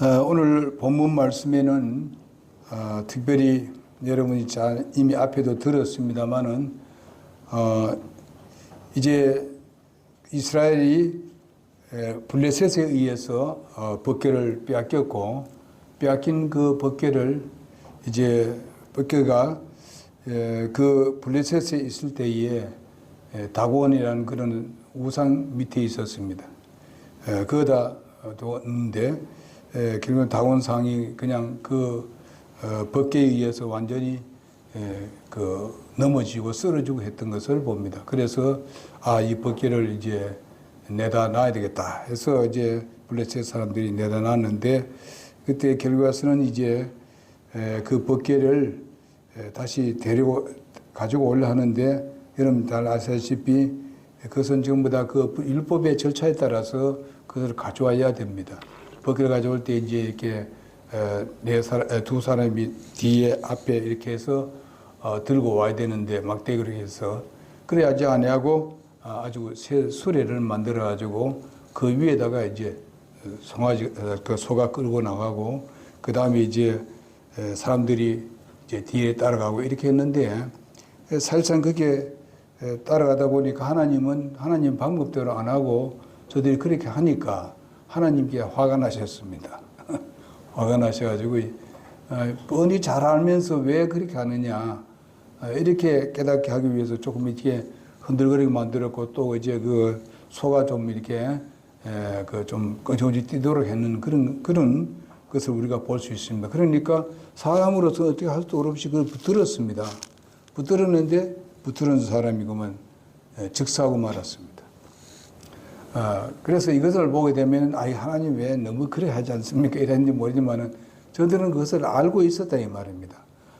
오늘 본문 말씀에는 특별히 여러분이 잘 이미 앞에도 들었습니다만은 이제 이스라엘이 블레셋에 의해서 법궤를 빼앗겼고 빼앗긴 그 법궤를 이제 법궤가 그 블레셋에 있을 때에 다곤이라는 그런 우상 밑에 있었습니다. 거기다 뒀는데 결국은 다곤상이 그냥 그 법궤에 의해서 완전히 넘어지고 쓰러지고 했던 것을 봅니다. 그래서 이 법궤를 이제 내다 놔야 되겠다 해서 이제 블레셋 사람들이 내다 놨는데 그때 결과서는 이제 그 법궤를 다시 가지고 올려 하는데 여러분 잘 아시다시피 그것은 전부 다 그 율법의 절차에 따라서 그것을 가져와야 됩니다. 법궤를 가져올 때 이제 이렇게 두 사람이 뒤에 앞에 이렇게 해서 들고 와야 되는데 막대기로 해서 그래야지 아내하고 아주 새 수레를 만들어 가지고 그 위에다가 이제 그 소가 끌고 나가고 그 다음에 이제 사람들이 이제 뒤에 따라가고 이렇게 했는데 사실상 그게 따라가다 보니까 하나님 방법대로 안 하고 저들이 그렇게 하니까 하나님께 화가 나셨습니다. 화가 나셔가지고 뻔히 잘 알면서 왜 그렇게 하느냐 이렇게 깨닫게 하기 위해서 조금 이렇게 흔들거리게 만들었고 또 이제 그 소가 좀 이렇게 좀 끙충이 뛰도록 했는 그런 것을 우리가 볼 수 있습니다. 그러니까 사람으로서 어떻게 할 수 없이 그걸 붙들었습니다. 붙들었는데 붙들은 사람이 그러면 즉사하고 말았습니다. 그래서 이것을 보게 되면 하나님 왜 너무 그래 하지 않습니까? 이랬는지 모르지만은 저들은 그것을 알고 있었다 이 말입니다.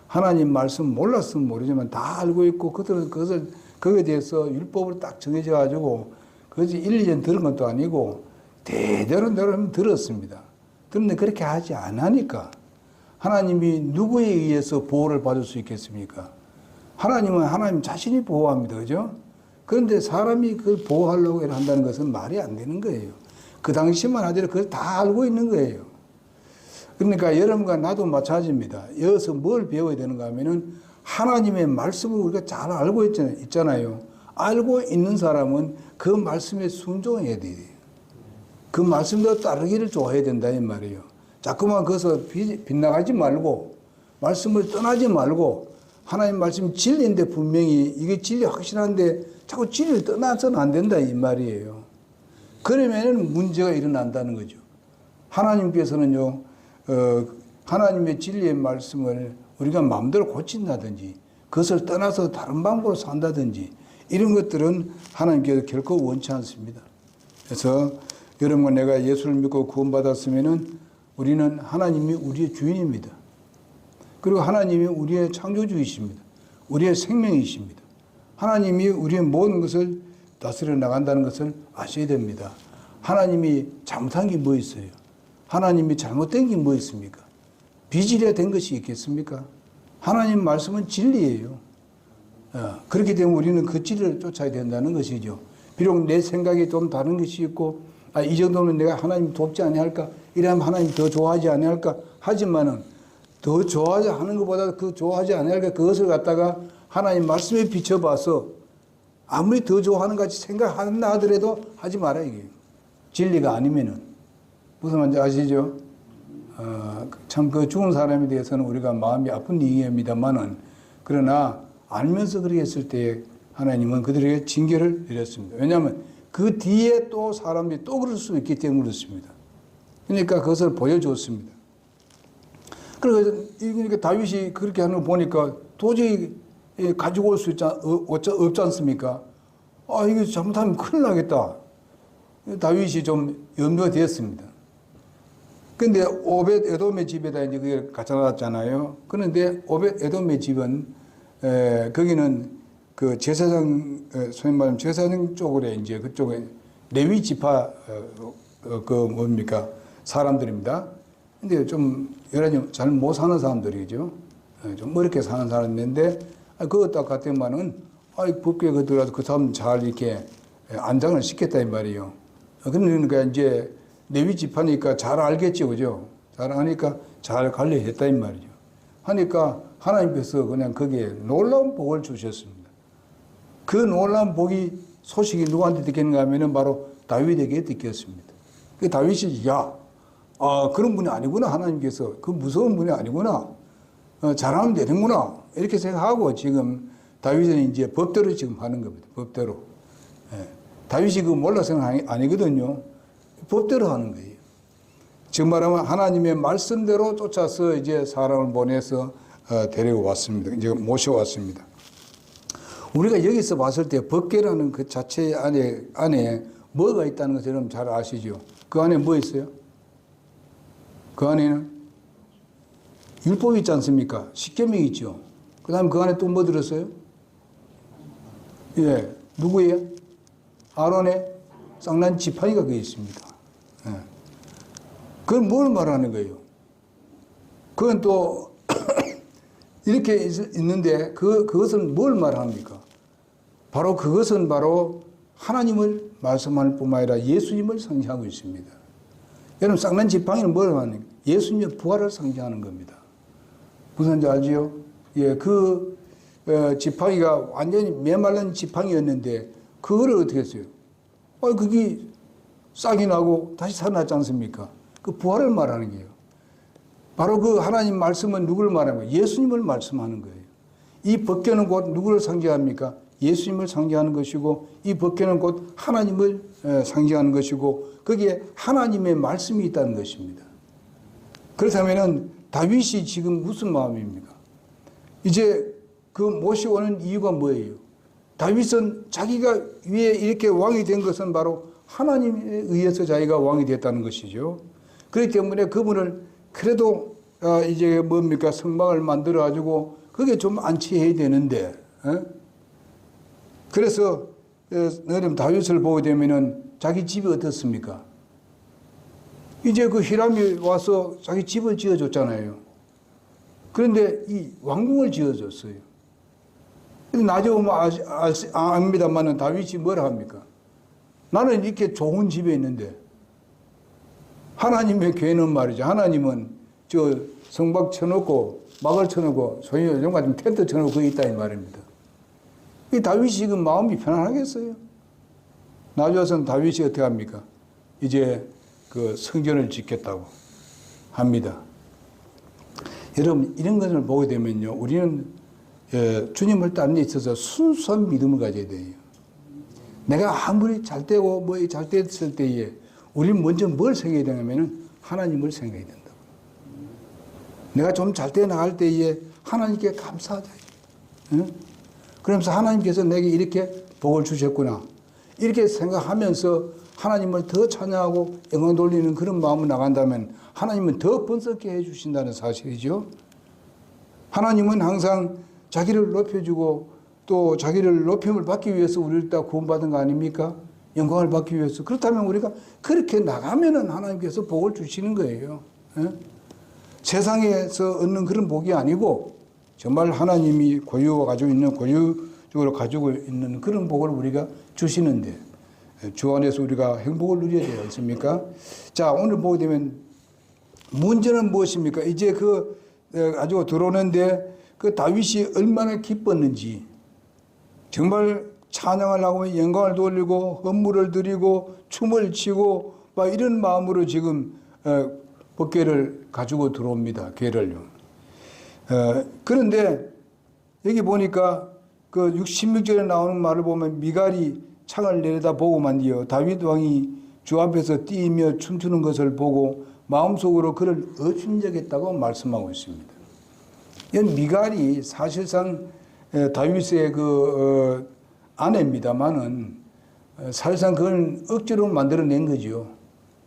하나님 말씀 몰랐으면 모르지만 다 알고 있고 그들은 거기에 대해서 율법을 딱 정해져 가지고 그것이 1, 2년 들은 것도 아니고 대대로 들었습니다. 그런데 그렇게 하지 않으니까 하나님이 누구에 의해서 보호를 받을 수 있겠습니까? 하나님은 하나님 자신이 보호합니다. 그죠? 그런데 사람이 그걸 보호하려고 한다는 것은 말이 안 되는 거예요. 그 당시만 하더라도 그걸 다 알고 있는 거예요. 그러니까 여러분과 나도 마찬가지입니다. 여기서 뭘 배워야 되는가 하면은 하나님의 말씀을 우리가 잘 알고 있잖아요. 알고 있는 사람은 그 말씀에 순종해야 돼요. 그 말씀대로 따르기를 좋아해야 된다 이 말이에요. 자꾸만 거기서 빗나가지 말고 말씀을 떠나지 말고 하나님 말씀 진리인데 분명히 이게 진리 확실한데 자꾸 진리를 떠나서는 안 된다 이 말이에요. 그러면은 문제가 일어난다는 거죠. 하나님께서는요 하나님의 진리의 말씀을 우리가 마음대로 고친다든지 그것을 떠나서 다른 방법으로 산다든지 이런 것들은 하나님께서 결코 원치 않습니다. 그래서 여러분과 내가 예수를 믿고 구원받았으면은 우리는 하나님이 우리의 주인입니다. 그리고 하나님이 우리의 창조주이십니다. 우리의 생명이십니다. 하나님이 우리의 모든 것을 다스려 나간다는 것을 아셔야 됩니다. 하나님이 잘못한 게 뭐 있어요? 하나님이 잘못된 게 뭐 있습니까? 비질에 된 것이 있겠습니까? 하나님 말씀은 진리예요. 그렇기 때문에 우리는 그 진리를 쫓아야 된다는 것이죠. 비록 내 생각이 좀 다른 것이 있고 이 정도면 내가 하나님 돕지 아니할까? 이러면 하나님 더 좋아하지 아니할까? 하지만은 더 좋아하지 하는 것보다 그 좋아하지 아니할까? 그것을 갖다가 하나님 말씀에 비춰봐서 아무리 더 좋아하는 같이 생각한다 하더라도 하지 마라 이게 진리가 아니면은 무슨 말인지 아시죠? 참 그 죽은 사람에 대해서는 우리가 마음이 아픈 얘기입니다만은 그러나 알면서 그렇게 했을 때 하나님은 그들에게 징계를 내렸습니다. 왜냐하면 그 뒤에 또 사람들이 또 그럴 수 있기 때문에 그렇습니다. 그러니까 그것을 보여줬습니다. 그러니까 다윗이 그렇게 하는 거 보니까 도저히 가지고 올 수 없지 않습니까? 이거 잘못하면 큰일 나겠다. 다윗이 좀 염려가 되었습니다. 근데 오벳 에돔의 집에다 이제 그게 갖다 놨잖아요. 그런데 오벳 에돔의 집은 거기는 그 제사장 소위 말하면 제사장 쪽으로 이제 그쪽에 레위 지파 사람들입니다. 근데 좀 여러 잘 못 사는 사람들이죠. 좀 어렵게 사는 사람인데 그것 딱 같으면은 법궤에 들어가서 그 사람 잘 이렇게 안장을 시켰다 이 말이에요. 그러니까 이제 레위 지파니까 잘 알겠죠, 그죠? 잘 아니까 잘 관리했다 이 말이죠. 하니까 하나님께서 그냥 거기에 놀라운 복을 주셨습니다. 그 놀라운 복이 소식이 누구한테 듣겠는가 하면은 바로 다윗에게 듣겠습니다. 그 다윗이 그런 분이 아니구나. 하나님께서 그 무서운 분이 아니구나. 잘하면 되는구나. 이렇게 생각하고 지금 다윗은 이제 법대로 지금 하는 겁니다. 법대로. 예. 다윗이 그 몰라서는 아니거든요. 법대로 하는 거예요. 지금 말하면 하나님의 말씀대로 쫓아서 이제 사람을 보내서 데리고 왔습니다. 이제 모셔왔습니다. 우리가 여기서 봤을 때 법궤라는 그 자체 안에 뭐가 있다는 것을 여러분 잘 아시죠? 그 안에 뭐 있어요? 그 안에는 율법이 있지 않습니까? 십계명이 있죠. 그 다음에 그 안에 또 뭐 들었어요? 예, 누구예요? 아론의 쌍난 지팡이가 거기 있습니다. 예. 그건 뭘 말하는 거예요? 그건 또 이렇게 있는데 그것은 뭘 말합니까? 바로 그것은 바로 하나님을 말씀하는 뿐만 아니라 예수님을 상징하고 있습니다. 여러분 쌍난 지팡이는 뭘 말하는 거예요? 예수님의 부활을 상징하는 겁니다. 무슨지 알지요? 예, 그 지팡이가 완전히 메말른 지팡이였는데 그거를 어떻게 했어요? 그게 싹이 나고 다시 살아났지 않습니까? 그 부활을 말하는 거예요. 바로 그 하나님 말씀은 누구를 말하는 거예요? 예수님을 말씀하는 거예요. 이 법궤는 곧 누구를 상징합니까? 예수님을 상징하는 것이고 이 법궤는 곧 하나님을 상징하는 것이고 거기에 하나님의 말씀이 있다는 것입니다. 그렇다면 다윗이 지금 무슨 마음입니까? 이제 그 모시오는 이유가 뭐예요? 다윗은 자기가 위에 이렇게 왕이 된 것은 바로 하나님에 의해서 자기가 왕이 됐다는 것이죠. 그렇기 때문에 그분을 그래도 이제 뭡니까? 성막을 만들어 가지고 그게 좀 안치해야 되는데 그래서 여러분 다윗을 보게 되면은 자기 집이 어떻습니까? 이제 그 히람이 와서 자기 집을 지어줬잖아요. 그런데 이 왕궁을 지어줬어요. 근데 나중에 보면 압니다만은 다윗이 뭐라 합니까? 나는 이렇게 좋은 집에 있는데 하나님의 교회는 말이죠. 하나님은 저 성박 쳐놓고 막을 쳐놓고 소위 요즘 같은 텐트 쳐놓고 거기 있다 이 말입니다. 이 다윗이 지금 마음이 편안하겠어요? 나중에 와서는 다윗이 어떻게 합니까? 이제 그 성전을 짓겠다고 합니다. 여러분 이런 것을 보게 되면요, 우리는 주님을 따르는 데 있어서 순수한 믿음을 가져야 돼요. 내가 아무리 잘 되고 뭐 잘 됐을 때에 우리는 먼저 뭘 생각해야 되냐면은 하나님을 생각해야 된다고. 내가 좀 잘 돼 나갈 때에 하나님께 감사하자. 응? 그러면서 하나님께서 내게 이렇게 복을 주셨구나. 이렇게 생각하면서 하나님을 더 찬양하고 영광 돌리는 그런 마음으로 나간다면 하나님은 더 번쩍게 해주신다는 사실이죠. 하나님은 항상 자기를 높여주고 또 자기를 높임을 받기 위해서 우리를 다 구원받은 거 아닙니까? 영광을 받기 위해서. 그렇다면 우리가 그렇게 나가면은 하나님께서 복을 주시는 거예요. 세상에서 얻는 그런 복이 아니고 정말 하나님이 고유적으로 가지고 있는 그런 복을 우리가 주시는데 주 안에서 우리가 행복을 누려야 되지 않습니까? 자, 오늘 보게 되면 문제는 무엇입니까? 이제 가지고 들어오는데 그 다윗이 얼마나 기뻤는지 정말 찬양을 하고 영광을 돌리고 헌물을 드리고 춤을 추고 막 이런 마음으로 지금 법궤를 가지고 들어옵니다. 궤를요. 그런데 여기 보니까 그 16절에 나오는 말을 보면 미갈이 창을 내려다보고만 뒤어 다윗 왕이 주 앞에서 뛰며 춤추는 것을 보고 마음속으로 그를 의심적했다고 말씀하고 있습니다. 이 미갈이 사실상 다윗의 그 아내입니다만은 사실상 그걸 억지로 만들어낸 거죠.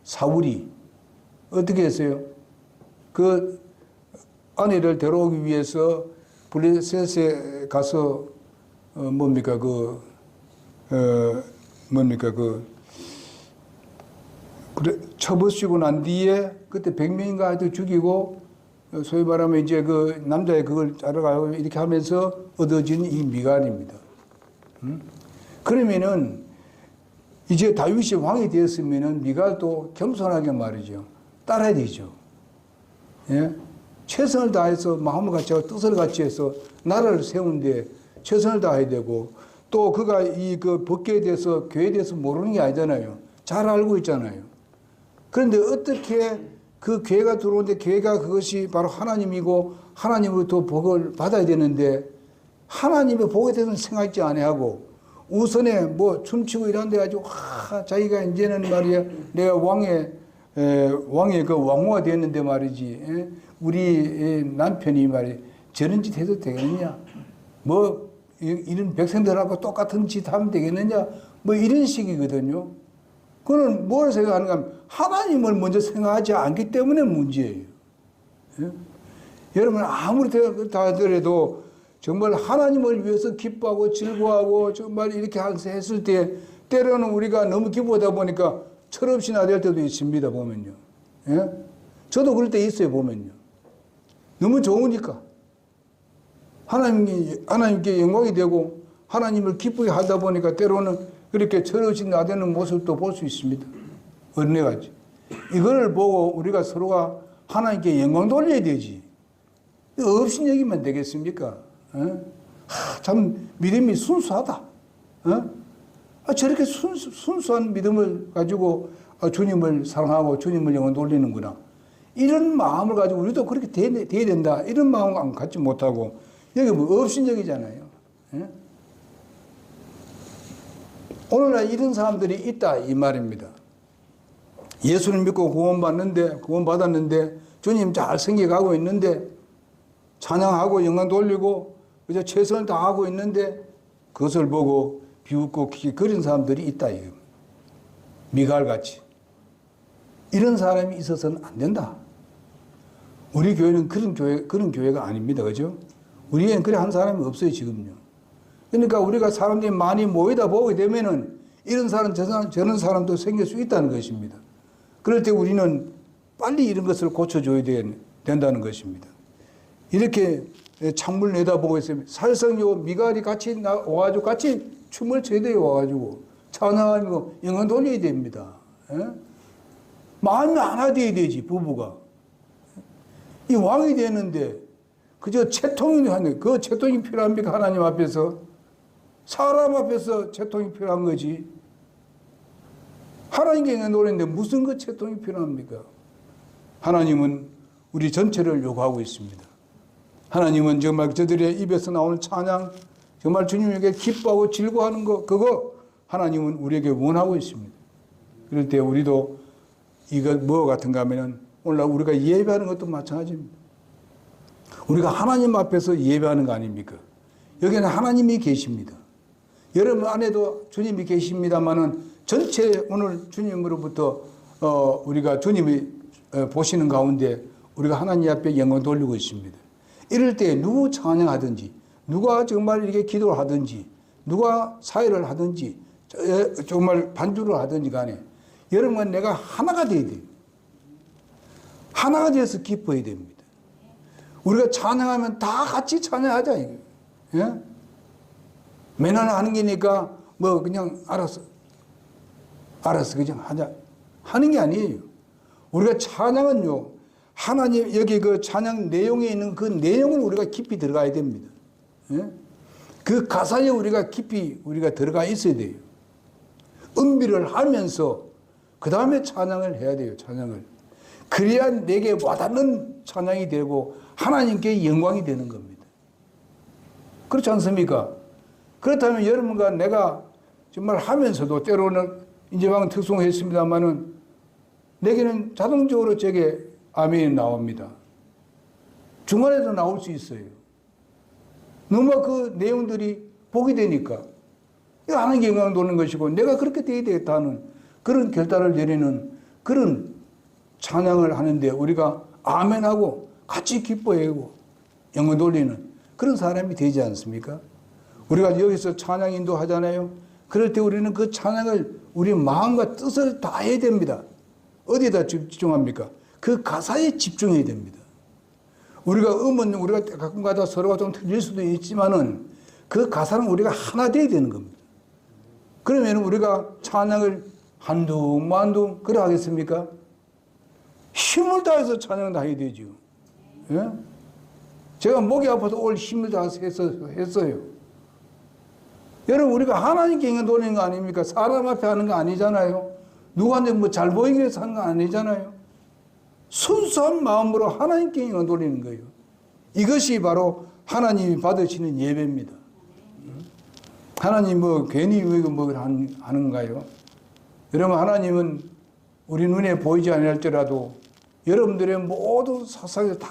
사울이 어떻게 했어요? 그 아내를 데려오기 위해서 블레셋에 가서 쳐부수고 난 뒤에 그때 100명인가 하여튼 죽이고 소위 말하면 이제 그 남자의 그걸 자르가고 이렇게 하면서 얻어진 이 미갈입니다. 그러면은 이제 다윗이 왕이 되었으면은 미갈도 겸손하게 말이죠. 따라야 되죠. 예? 최선을 다해서 마음을 같이 하고 뜻을 같이 해서 나라를 세우는데 최선을 다해야 되고, 또 그가 그 법계에 대해서 교회에 대해서 모르는 게 아니잖아요. 잘 알고 있잖아요. 그런데 어떻게 그 교회가 들어오는데 교회가 그것이 바로 하나님이고 하나님으로부터 복을 받아야 되는데 하나님의 복에 대해서는 생각지 아니하고 우선에 뭐 춤추고 이런 데 가지고 자기가 이제는 말이야 내가 왕의 그 왕후가 되었는데 말이지, 우리 남편이 말이야 저런 짓 해도 되겠느냐, 뭐 이런 백성들하고 똑같은 짓 하면 되겠느냐, 뭐 이런 식이거든요. 그거는 뭘 생각하는가 하면 하나님을 먼저 생각하지 않기 때문에 문제예요. 예? 여러분 아무리 다 하더라도 정말 하나님을 위해서 기뻐하고 즐거워하고 정말 이렇게 했을 때 때로는 우리가 너무 기뻐하다 보니까 철없이 나댈 때도 있습니다. 보면요. 예? 저도 그럴 때 있어요. 보면요. 너무 좋으니까 하나님께 영광이 되고 하나님을 기쁘게 하다 보니까 때로는 그렇게 철없이 나대는 모습도 볼 수 있습니다. 은혜가지. 이걸 보고 우리가 서로가 하나님께 영광 돌려야 되지. 없인 얘기만 되겠습니까? 참 믿음이 순수하다. 저렇게 순수한 믿음을 가지고 주님을 사랑하고 주님을 영광 돌리는구나. 이런 마음을 가지고 우리도 그렇게 돼야 된다. 이런 마음을 갖지 못하고 여기 뭐 업신여기잖아요. 오늘날 이런 사람들이 있다 이 말입니다. 예수를 믿고 구원받았는데 주님 잘 생겨가고 있는데 찬양하고 영광 돌리고 그저 최선을 다하고 있는데 그것을 보고 비웃고 그런 사람들이 있다. 미갈같이. 이런 사람이 있어서는 안 된다. 우리 교회는 그런 교회가 아닙니다. 그죠? 우리에는 그래 한 사람이 없어요, 지금요. 그러니까 우리가 사람들이 많이 모이다 보게 되면은 이런 사람, 저런 사람도 생길 수 있다는 것입니다. 그럴 때 우리는 빨리 이런 것을 고쳐줘야 된다는 것입니다. 이렇게 창문을 내다보고 있으면 사실상 요 미갈이 같이 와가지고 같이 춤을 춰야 돼요. 와가지고 찬양하고 영광 돌려야 됩니다. 마음이 하나 되어야 되지, 부부가. 이 왕이 되는데 그저 채통이 하는, 그 채통이 필요합니까? 하나님 앞에서. 사람 앞에서 채통이 필요한 거지. 하나님께 영광 돌리는데 무슨 그 채통이 필요합니까? 하나님은 우리 전체를 요구하고 있습니다. 하나님은 정말 저들의 입에서 나오는 찬양, 정말 주님에게 기뻐하고 즐거워하는 거, 그거 하나님은 우리에게 원하고 있습니다. 그럴 때 우리도 이거 뭐 같은가 하면은 오늘날 우리가 예배하는 것도 마찬가지입니다. 우리가 하나님 앞에서 예배하는 거 아닙니까? 여기는 하나님이 계십니다. 여러분 안에도 주님이 계십니다만은 전체 오늘 주님으로부터 우리가 주님이 보시는 가운데 우리가 하나님 앞에 영광 돌리고 있습니다. 이럴 때 누구 찬양하든지, 누가 정말 이렇게 기도를 하든지, 누가 사회를 하든지, 정말 반주를 하든지 간에 여러분 내가 하나가 돼야 돼요. 하나가 되어서 기뻐해야 됩니다. 우리가 찬양하면 다 같이 찬양하자. 예? 맨날 하는 게니까 뭐 그냥 알았어 그냥 하자 하는 게 아니에요. 우리가 찬양은요, 하나님 여기 그 찬양 내용에 있는 그 내용을 우리가 깊이 들어가야 됩니다. 예? 그 가사에 우리가 깊이 우리가 들어가 있어야 돼요. 음미를 하면서 그 다음에 찬양을 해야 돼요. 찬양을. 그래야 내게 와닿는 찬양이 되고 하나님께 영광이 되는 겁니다. 그렇지 않습니까? 그렇다면 여러분과 내가 정말 하면서도 때로는 이제 방금 특송했습니다만은 내게는 자동적으로 저게 아멘이 나옵니다. 중간에도 나올 수 있어요. 너무 그 내용들이 복이 되니까 하나님께 영광을 돌리는 것이고 내가 그렇게 되어야 되겠다는 그런 결단을 내리는 그런 찬양을 하는데 우리가 아멘하고 같이 기뻐하고 영광 돌리는 그런 사람이 되지 않습니까? 우리가 여기서 찬양 인도하잖아요. 그럴 때 우리는 그 찬양을 우리 마음과 뜻을 다해야 됩니다. 어디에다 집중합니까? 그 가사에 집중해야 됩니다. 우리가 음은 우리가 가끔가다 서로가 좀 틀릴 수도 있지만은 그 가사는 우리가 하나 되어야 되는 겁니다. 그러면 우리가 찬양을 한둥 만둥 그래 하겠습니까? 힘을 다해서 찬양을 다 해야 되죠. 예? 제가 목이 아파서 올 힘을 다해서 했어요. 여러분, 우리가 하나님께 인간 돌리는 거 아닙니까? 사람 앞에 하는 거 아니잖아요. 누구한테 뭐 잘 보이기 위해서 하는 거 아니잖아요. 순수한 마음으로 하나님께 인간 돌리는 거예요. 이것이 바로 하나님이 받으시는 예배입니다. 하나님 뭐 괜히 뭐 하는가요? 여러분, 하나님은 우리 눈에 보이지 않을지라도 여러분들의 모든 사상을 다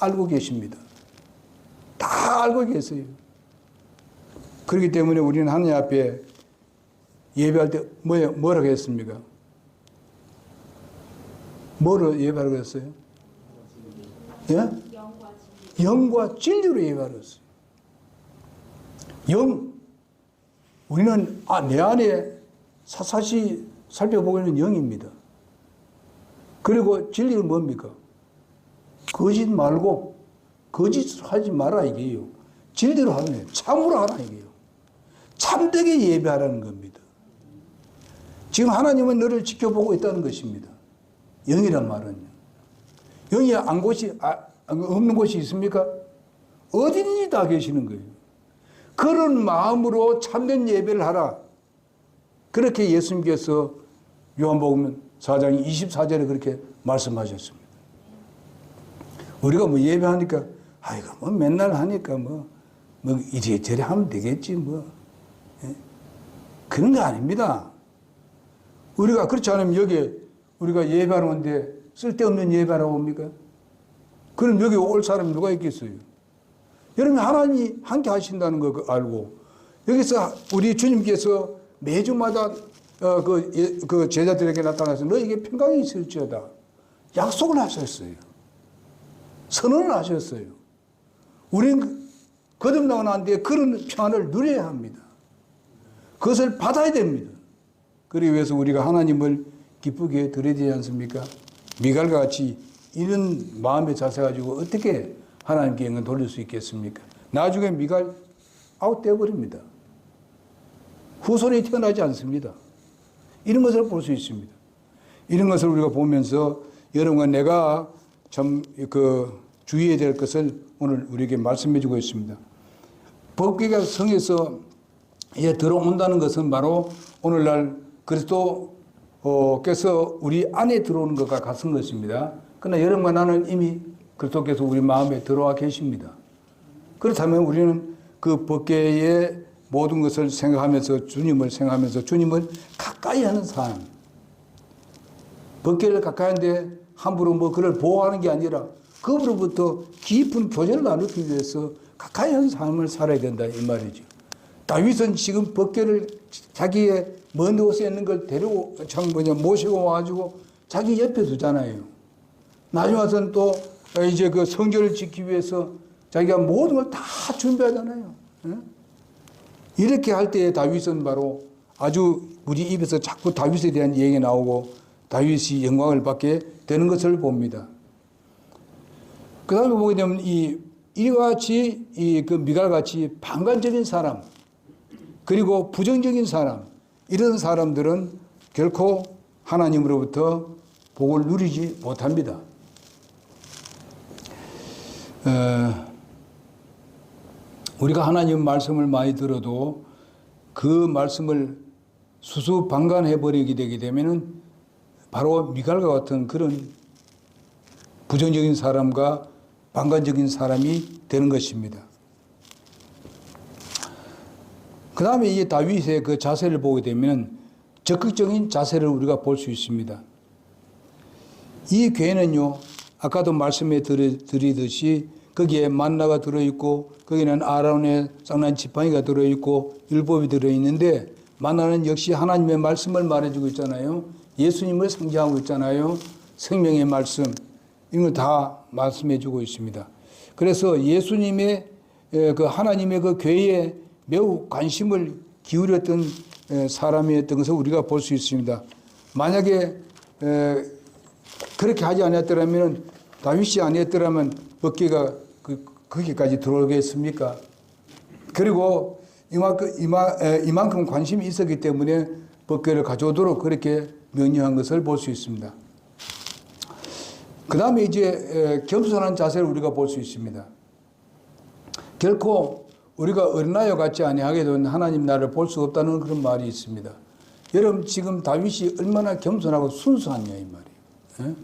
알고 계십니다. 다 알고 계세요. 그렇기 때문에 우리는 하나님 앞에 예배할 때 뭐라고 했습니까? 뭐로 예배하라고 했어요? 예? 영과 진리로 예배하라고 했어요. 영. 우리는 내 안에 사사시 살펴보고 있는 영입니다. 그리고 진리는 뭡니까? 거짓 말고 거짓을 하지 마라 이게요. 진리로 하는 거예요. 참으로 하라 이게요. 참되게 예배하라는 겁니다. 지금 하나님은 너를 지켜보고 있다는 것입니다. 영이란 말은요. 영이 없는 곳이 있습니까? 어디든지 다 계시는 거예요. 그런 마음으로 참된 예배를 하라. 그렇게 예수님께서 요한복음 4장 24절에 그렇게 말씀하셨습니다. 우리가 뭐 예배하니까 이거 뭐 맨날 하니까 뭐 이래저래 하면 되겠지 뭐. 예? 그런 거 아닙니다. 우리가 그렇지 않으면 여기에 우리가 예배하러 오는데 쓸데없는 예배하러 옵니까? 그럼 여기 올 사람이 누가 있겠어요? 여러분, 하나님이 함께 하신다는 거 알고 여기서 우리 주님께서 매주마다 그 제자들에게 나타나서 너에게 평강이 있을지어다 약속을 하셨어요. 선언을 하셨어요. 우리는 거듭나고 난 뒤에 그런 평안을 누려야 합니다. 그것을 받아야 됩니다. 그러기 위해서 우리가 하나님을 기쁘게 드려야 되지 않습니까? 미갈과 같이 이런 마음의 자세 가지고 어떻게 하나님께 영광 돌릴 수 있겠습니까? 나중에 미갈 아웃되어버립니다. 후손이 태어나지 않습니다. 이런 것을 볼 수 있습니다. 이런 것을 우리가 보면서 여러분과 내가 참 주의해야 될 것을 오늘 우리에게 말씀해 주고 있습니다. 법궤가 성에서 들어온다는 것은 바로 오늘날 그리스도께서 우리 안에 들어오는 것과 같은 것입니다. 그러나 여러분과 나는 이미 그리스도께서 우리 마음에 들어와 계십니다. 그렇다면 우리는 그 법궤의 모든 것을 생각하면서 주님을 가까이 하는 삶. 법궤를 가까이 하는데 함부로 그를 보호하는 게 아니라 그로부터 깊은 교제를 나누기 위해서 가까이 하는 삶을 살아야 된다 이 말이죠. 다윗은 지금 법궤를 자기의 먼 곳에 있는 걸 모시고 와가지고 자기 옆에 두잖아요. 나중에 와서는 또 이제 그 성전을 짓기 위해서 자기가 모든 걸 다 준비하잖아요. 이렇게 할 때에 다윗은 바로 아주 우리 입에서 자꾸 다윗에 대한 얘기가 나오고 다윗이 영광을 받게 되는 것을 봅니다. 그 다음에 보게 되면 이와 같이 그 미갈같이 방관적인 사람 그리고 부정적인 사람 이런 사람들은 결코 하나님으로부터 복을 누리지 못합니다. 우리가 하나님 말씀을 많이 들어도 그 말씀을 수수방관해버리게 되게 되면은 바로 미갈과 같은 그런 부정적인 사람과 방관적인 사람이 되는 것입니다. 그 다음에 이 다윗의 그 자세를 보게 되면 적극적인 자세를 우리가 볼 수 있습니다. 이 궤는요, 아까도 말씀해 드리듯이 거기에 만나가 들어있고 거기는 아론의 쌍난 지팡이가 들어있고 율법이 들어있는데 만나는 역시 하나님의 말씀을 말해주고 있잖아요. 예수님을 상징하고 있잖아요. 생명의 말씀 이런 걸 다 말씀해주고 있습니다. 그래서 예수님의 그 하나님의 그 궤에 매우 관심을 기울였던 사람이었던 것을 우리가 볼 수 있습니다. 만약에 그렇게 하지 않았더라면 다윗이 아니었더라면 법궤가 거기까지 들어오겠습니까? 그리고 이만큼 관심이 있었기 때문에 법궤를 가져오도록 그렇게 명령한 것을 볼 수 있습니다. 그 다음에 이제 겸손한 자세를 우리가 볼 수 있습니다. 결코 우리가 어린아이와 같지 아니하게 된 하나님 나라를 볼 수 없다는 그런 말이 있습니다. 여러분 지금 다윗이 얼마나 겸손하고 순수하냐 이 말이에요.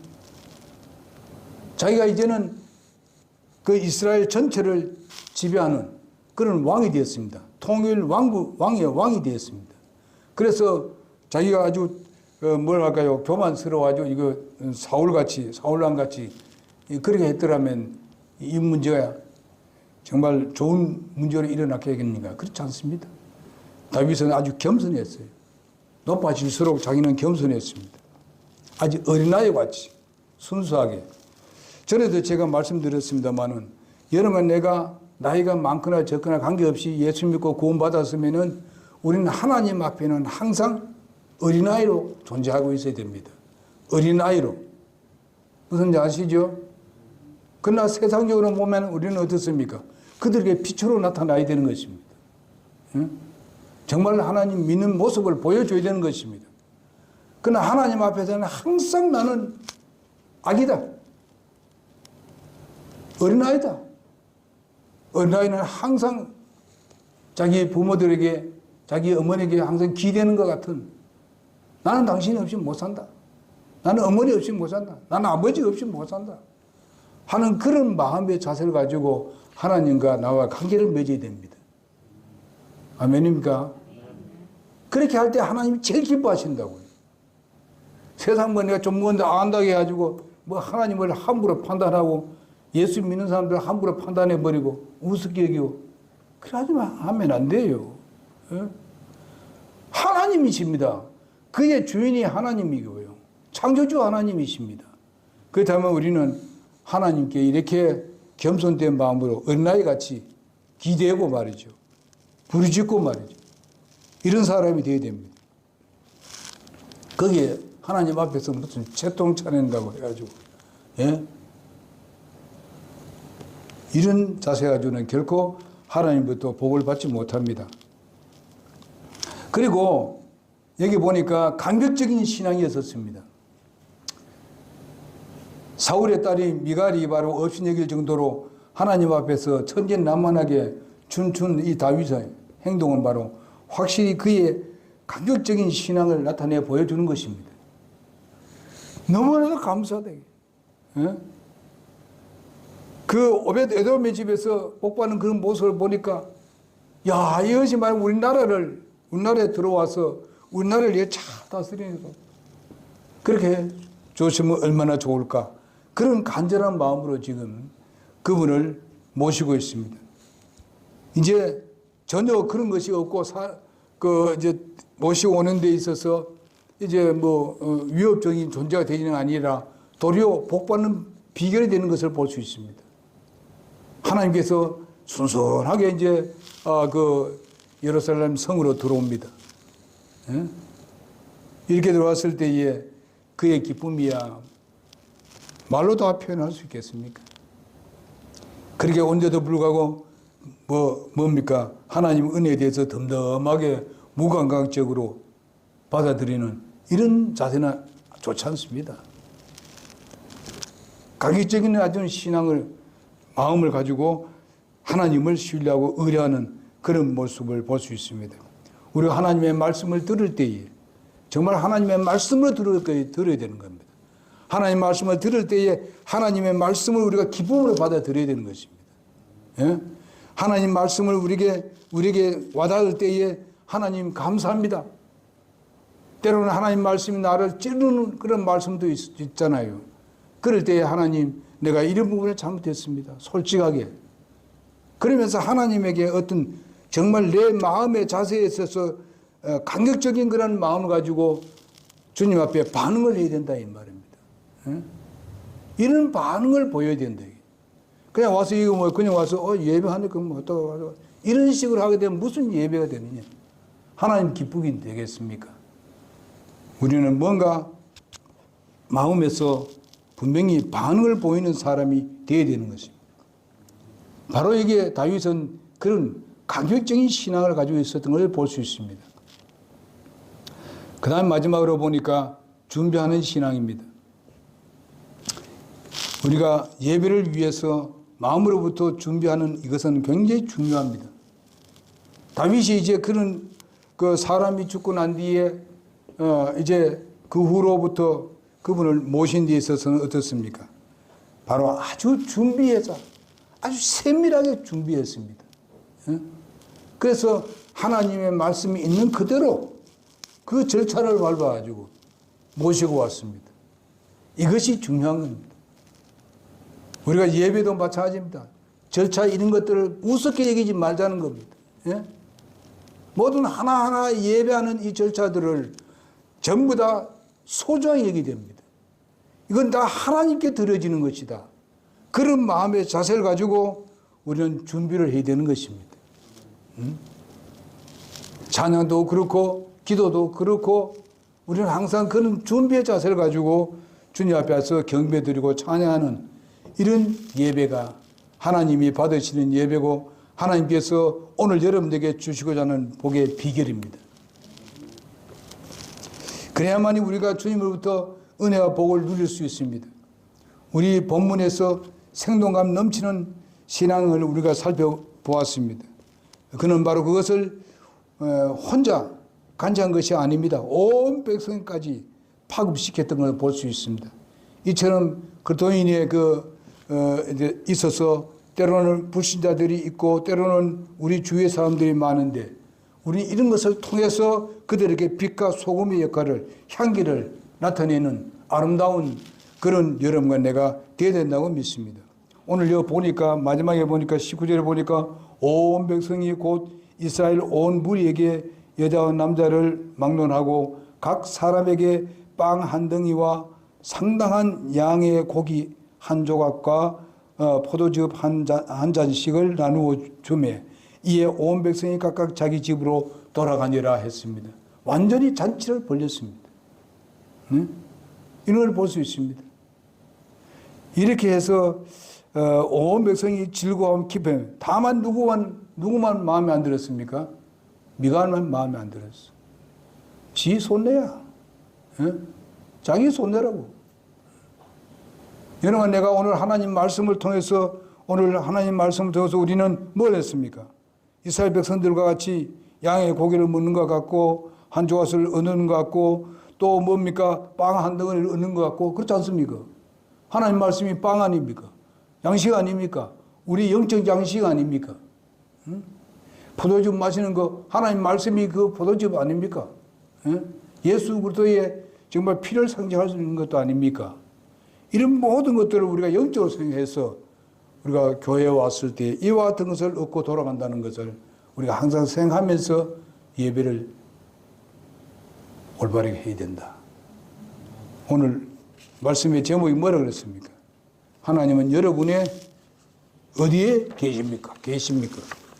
자기가 이제는 그 이스라엘 전체를 지배하는 그런 왕이 되었습니다. 통일 왕이 되었습니다. 그래서 자기가 아주 뭐랄까요 교만스러워가지고 이거 사울왕같이 그렇게 했더라면 이 문제가 정말 좋은 문제로 일어났겠습니까? 그렇지 않습니다. 다윗은 아주 겸손했어요. 높아질수록 자기는 겸손했습니다. 아주 어린아이 같이 순수하게. 전에도 제가 말씀드렸습니다만은 여러분 내가 나이가 많거나 적거나 관계없이 예수 믿고 구원받았으면은 우리는 하나님 앞에는 항상 어린아이로 존재하고 있어야 됩니다. 어린아이로. 무슨 지 아시죠? 그러나 세상적으로 보면 우리는 어떻습니까? 그들에게 빛으로 나타나야 되는 것입니다. 정말 하나님 믿는 모습을 보여줘야 되는 것입니다. 그러나 하나님 앞에서는 항상 나는 아기다. 어린아이다. 어린아이는 항상 자기 부모들에게 자기 어머니에게 항상 기대는 것 같은 나는 당신 없이 못 산다. 나는 어머니 없이 못 산다. 나는 아버지 없이 못 산다. 하는 그런 마음의 자세를 가지고 하나님과 나와 관계를 맺어야 됩니다. 아멘입니까? 그렇게 할 때 하나님이 제일 기뻐하신다고요. 세상 뭐 내가 좀 뭔데 안다고 해가지고 뭐 하나님을 함부로 판단하고 예수 믿는 사람들 함부로 판단해버리고 우습게 여기고 그래 하면 안 돼요. 하나님이십니다. 그의 주인이 하나님이고요. 창조주 하나님이십니다. 그렇다면 우리는 하나님께 이렇게 겸손된 마음으로 어린아이같이 기대고 말이죠. 부르짖고 말이죠. 이런 사람이 되어야 됩니다. 거기에 하나님 앞에서 무슨 채통 차낸다고 해가지고 이런 자세 가지고는 결코 하나님부터 복을 받지 못합니다. 그리고 여기 보니까 감격적인 신앙이었습니다. 사울의 딸이 미갈이 바로 업신여길 정도로 하나님 앞에서 천진난만하게 춤춘 이 다윗의 행동은 바로 확실히 그의 감격적인 신앙을 나타내 보여주는 것입니다. 너무나도 감사하다. 그 오벳 에돔의 집에서 복받는 그런 모습을 보니까 야 이것이 말하면 우리나라에 들어와서 우리나라를 위해 차 다스리니까 그렇게 조심하면 얼마나 좋을까. 그런 간절한 마음으로 지금 그분을 모시고 있습니다. 이제 전혀 그런 것이 없고 이제 모시고 오는 데 있어서 이제 위협적인 존재가 되지는 아니라 도리어 복받는 비결이 되는 것을 볼 수 있습니다. 하나님께서 순순하게 이제 그 예루살렘 성으로 들어옵니다. 이렇게 들어왔을 때에 그의 기쁨이야 말로 다 표현할 수 있겠습니까? 그렇게 온데도 불구하고 뭡니까? 하나님 은혜에 대해서 덤덤하게 무감각적으로 받아들이는 이런 자세는 좋지 않습니다. 가격적인 아주 마음을 가지고 하나님을 신뢰하고 의뢰하는 그런 모습을 볼 수 있습니다. 우리가 하나님의 말씀을 들을 때에 정말 하나님의 말씀을 들어야 되는 겁니다. 하나님의 말씀을 들을 때에 하나님의 말씀을 우리가 기쁨으로 받아들여야 되는 것입니다. 하나님 말씀을 우리에게 와닿을 때에 하나님 감사합니다. 때로는 하나님 말씀이 나를 찌르는 그런 말씀도 있잖아요. 그럴 때에 하나님 내가 이런 부분을 잘못했습니다. 솔직하게. 그러면서 하나님에게 어떤 정말 내 마음의 자세에 있어서 감격적인 그런 마음을 가지고 주님 앞에 반응을 해야 된다 이 말입니다. 이런 반응을 보여야 된다. 그냥 와서 이거 그냥 와서 예배하니까 어떡하고 와서 이런 식으로 하게 되면 무슨 예배가 되느냐. 하나님 기쁘긴 되겠습니까? 우리는 뭔가 마음에서 분명히 반응을 보이는 사람이 되어야 되는 것입니다. 바로 이게 다윗은 그런 감격적인 신앙을 가지고 있었던 걸 볼 수 있습니다. 그 다음 마지막으로 보니까 준비하는 신앙입니다. 우리가 예배를 위해서 마음으로부터 준비하는 이것은 굉장히 중요합니다. 다윗이 이제 그런 그 사람이 죽고 난 뒤에 이제 그 후로부터 그분을 모신 데 있어서는 어떻습니까? 바로 아주 준비해서 아주 세밀하게 준비했습니다. 그래서 하나님의 말씀이 있는 그대로 그 절차를 밟아가지고 모시고 왔습니다. 이것이 중요한 겁니다. 우리가 예배도 마찬가지입니다. 절차 이런 것들을 우습게 여기지 말자는 겁니다. 예? 모든 하나하나 예배하는 이 절차들을 전부 다 소중하게 여기게 됩니다. 이건 다 하나님께 드려지는 것이다. 그런 마음의 자세를 가지고 우리는 준비를 해야 되는 것입니다. 찬양도 그렇고 기도도 그렇고 우리는 항상 그런 준비의 자세를 가지고 주님 앞에서 경배드리고 찬양하는 이런 예배가 하나님이 받으시는 예배고 하나님께서 오늘 여러분에게 주시고자 하는 복의 비결입니다. 그래야만이 우리가 주님으로부터 은혜와 복을 누릴 수 있습니다. 우리 본문에서 생동감 넘치는 신앙을 우리가 살펴보았습니다. 그는 바로 그것을 혼자 간직한 것이 아닙니다. 온 백성까지 파급시켰던 걸 볼 수 있습니다. 이처럼 그리스도인의 있어서 때로는 불신자들이 있고 때로는 우리 주위의 사람들이 많은데 우리는 이런 것을 통해서 그들에게 빛과 소금의 역할을 향기를 나타내는 아름다운 그런 여러분과 내가 되어야 된다고 믿습니다. 오늘 여기 보니까 마지막에 보니까 19절에 보니까 온 백성이 곧 이스라엘 온 무리에게 여자와 남자를 막론하고 각 사람에게 빵 한 덩이와 상당한 양의 고기 한 조각과 포도즙 한 잔씩을 나누어 주매 이에 온 백성이 각각 자기 집으로 돌아가니라 했습니다. 완전히 잔치를 벌였습니다. 이런 걸 볼 수 있습니다. 이렇게 해서 온 백성이 즐거움 기쁨. 다만 누구만 마음에 안 들었습니까? 미가만 마음에 안 들었어. 지 손내야. 자기 손내라고. 여러분, 내가 오늘 하나님 말씀을 통해서 우리는 뭘 했습니까? 이스라엘 백성들과 같이 양의 고기를 먹는 것 같고 한 조각을 얻는 것 같고 또 뭡니까? 빵 한 덩어리를 얻는 것 같고 그렇지 않습니까? 하나님 말씀이 빵 아닙니까? 양식 아닙니까? 우리 영적 양식 아닙니까? 포도즙 마시는 거 하나님 말씀이 그 포도즙 아닙니까? 예수 그리스도의 정말 피를 상징할 수 있는 것도 아닙니까? 이런 모든 것들을 우리가 영적으로 생각해서 우리가 교회에 왔을 때 이와 같은 것을 얻고 돌아간다는 것을 우리가 항상 생각하면서 예배를 올바르게 해야 된다. 오늘 말씀의 제목이 뭐라 그랬습니까? 하나님은 여러분의 어디에 계십니까?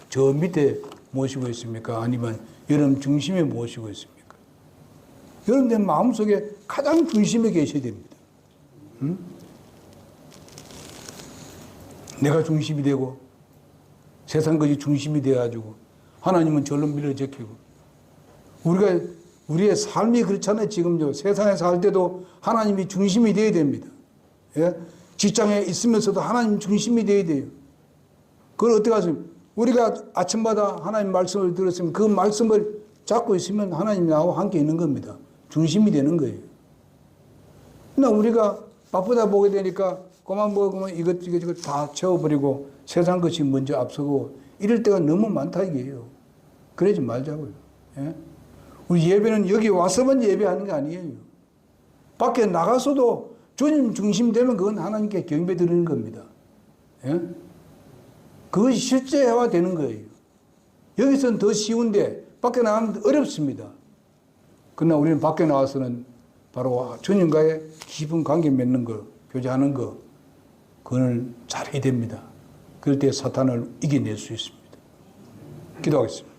저 밑에 모시고 있습니까? 아니면 여러분 중심에 모시고 있습니까? 여러분의 마음속에 가장 중심에 계셔야 됩니다. 내가 중심이 되고 세상 것이 중심이 되어가지고 하나님은 절로 밀어제키고 우리의 삶이 그렇잖아요. 지금요. 세상에 살 때도 하나님이 중심이 되어야 됩니다. 예? 직장에 있으면서도 하나님 중심이 되어야 돼요. 그걸 어떻게 하십니까? 우리가 아침마다 하나님 말씀을 들었으면 그 말씀을 잡고 있으면 하나님이 나와 함께 있는 겁니다. 중심이 되는 거예요. 그러나 우리가 바쁘다 보게 되니까 그만 먹으면 이것 다 채워버리고 세상 것이 먼저 앞서고 이럴 때가 너무 많다 이게요. 그러지 말자고요. 예? 우리 예배는 여기 와서만 예배하는 게 아니에요. 밖에 나가서도 주님 중심 되면 그건 하나님께 경배 드리는 겁니다. 예? 그것이 실제화되는 거예요. 여기서는 더 쉬운데 밖에 나가면 어렵습니다. 그러나 우리는 밖에 나와서는 바로 주님과의 깊은 관계 맺는 거, 교제하는 거, 그걸 잘해야 됩니다. 그럴 때 사탄을 이겨낼 수 있습니다. 기도하겠습니다.